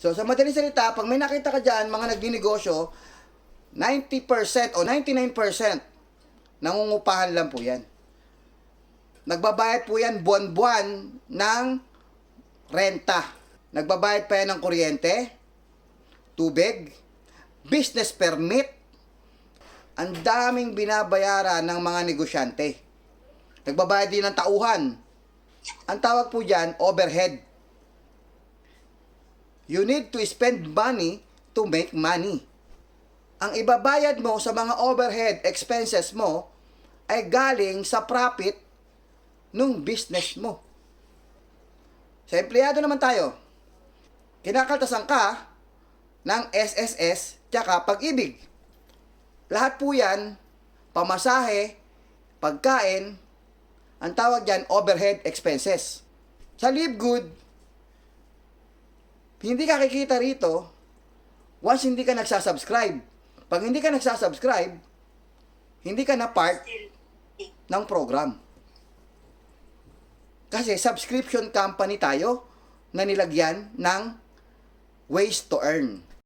So, sa madaling salita, pag may nakita ka dyan, mga nagdinegosyo, 90% o 99% nangungupahan lang po yan. Nagbabayad po yan buwan-buwan ng renta. Nagbabayad pa yan ng kuryente, tubig, business permit. Ang daming binabayaran ng mga negosyante. Nagbabayad din ng tauhan. Ang tawag po dyan, overhead. You need to spend money to make money. Ang ibabayad mo sa mga overhead expenses mo ay galing sa profit nung business mo. Sa empleyado naman tayo, kinakaltasan ka ng SSS tsaka Pag-ibig. Lahat po yan, pamasahe, pagkain, ang tawag dyan, overhead expenses. Sa Live Good, hindi ka kikita rito once hindi ka nagsasubscribe. Pag hindi ka nagsasubscribe, hindi ka na part ng program. Kasi subscription company tayo na nilagyan ng ways to earn.